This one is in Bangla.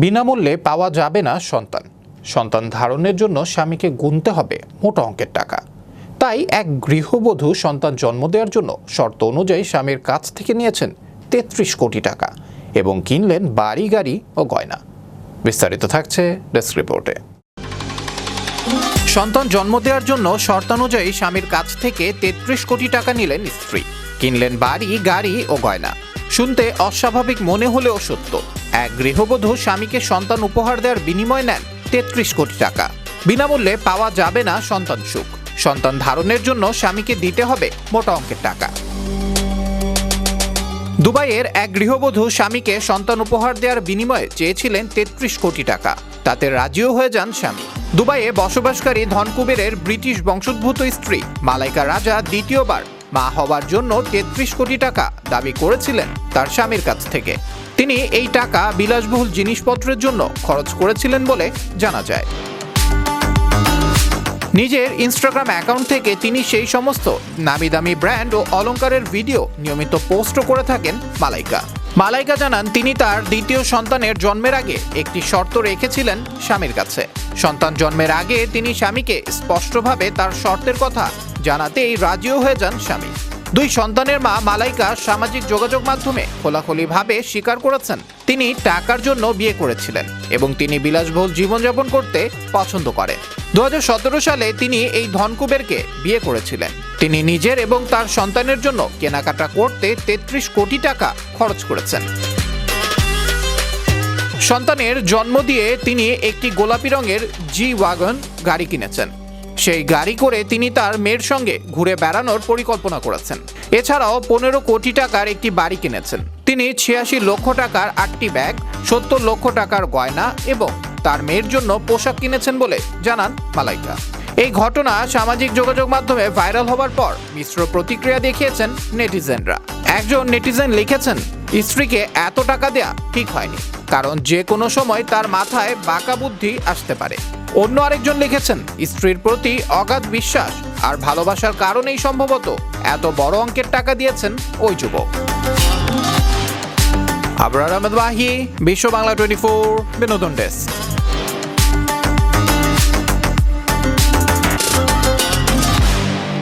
বিনামূল্যে পাওয়া যাবে না সন্তান ধারণের জন্য স্বামীকে গুনতে হবে মোটা অঙ্কের টাকা। তাই এক গৃহবধূ সন্তান জন্ম দেওয়ার জন্য শর্ত অনুযায়ী স্বামীর কাছ থেকে নিয়েছেন ৩৩ কোটি টাকা এবং কিনলেন বাড়ি গাড়ি ও গয়না। বিস্তারিত থাকছে ডেস্ক রিপোর্টে। সন্তান জন্ম দেওয়ার জন্য শর্তানুযায়ী স্বামীর কাছ থেকে ৩৩ কোটি টাকা নিলেন স্ত্রী, কিনলেন বাড়ি গাড়ি ও গয়না। শুনতে অস্বাভাবিক মনে হলেও সত্য, এক গৃহবধূ স্বামীকে সন্তান উপহার দেওয়ার বিনিময়ে নেন ৩৩ কোটি টাকা। বিনামূল্যে পাওয়া যাবে না সন্তান সুখ, সন্তান ধারণের জন্য স্বামীকে দিতে হবে মোটা অঙ্কের টাকা। দুবাইয়ের এক গৃহবধূ স্বামীকে সন্তান উপহার দেওয়ার বিনিময়ে চেয়েছিলেন ৩৩ কোটি টাকা। তাতে রাজিও হয়ে যান স্বামী। দুবাইয়ে বসবাসকারী ধনকুবেরের ব্রিটিশ বংশোদ্ভূত স্ত্রী মালাইকা রাজা দ্বিতীয়বার মা হওয়ার জন্য ৩৩ কোটি টাকা দাবি করেছিলেন তার স্বামীর কাছ থেকে। তিনি এই টাকা বিলাসবহুল জিনিসপত্রের জন্য খরচ করেছিলেন বলে জানা যায়। নিজের ইনস্টাগ্রাম অ্যাকাউন্ট থেকে তিনি সেই সমস্ত নামি দামি ব্র্যান্ড ও অলংকারের ভিডিও নিয়মিত পোস্ট করে থাকেন মালাইকা জানান, তিনি তার দ্বিতীয় সন্তানের জন্মের আগে একটি শর্ত রেখেছিলেন স্বামীর কাছে। সন্তান জন্মের আগে তিনি স্বামীকে স্পষ্টভাবে তার শর্তের কথা জানাতেই রাজিও হয়ে যান স্বামী। দুই সন্তানের মা মালাইকা সামাজিক যোগাযোগ মাধ্যমে খোলাখুলিভাবে স্বীকার করেছেন তিনি টাকার জন্য বিয়ে করেছিলেন এবং তিনি বিলাসবহুল জীবনযাপন করতে পছন্দ করেন। ২০১৭ সালে তিনি এই ধনকুবেরকে বিয়ে করেছিলেন। তিনি নিজের এবং তার সন্তানের জন্য কেনাকাটা করতে ৩৩ কোটি টাকা খরচ করেছেন। সন্তানের জন্ম দিয়ে তিনি একটি গোলাপি রঙের জি-ওয়াগন গাড়ি কিনেছেন। সেই গাড়ি করে তিনি তার মেয়ের সঙ্গে ঘুরে বেড়ানোর পরিকল্পনা করেছেন। এছাড়াও ১৫ কোটি টাকার একটি বাড়ি কিনেছেন। তিনি ৮৬ লক্ষ টাকার ৮টি ব্যাগ, ৭০ লক্ষ টাকার গয়না এবং তার মেয়ের জন্য পোশাক কিনেছেন বলে জানান মালাইকা। এই ঘটনা সামাজিক যোগাযোগ মাধ্যমে ভাইরাল হওয়ার পর মিশ্র প্রতিক্রিয়া দেখিয়েছেন নেটিজেনরা। একজন নেটিজেন লিখেছেন, স্ত্রীকে এত টাকা দেয়া ঠিক হয়নি, কারণ যে কোনো সময় তার মাথায় বাঁকা বুদ্ধি আসতে পারে। অন্য আরেকজন লিখেছেন, স্ত্রীর প্রতি অগাধ বিশ্বাস আর ভালোবাসার কারণেই সম্ভবত এত বড় অঙ্কের টাকা দিয়েছেন ওই যুবক। আবরার আহমেদ ওয়াহি, বিশ্ব বাংলা 24 বিনোদন ডেস্ক।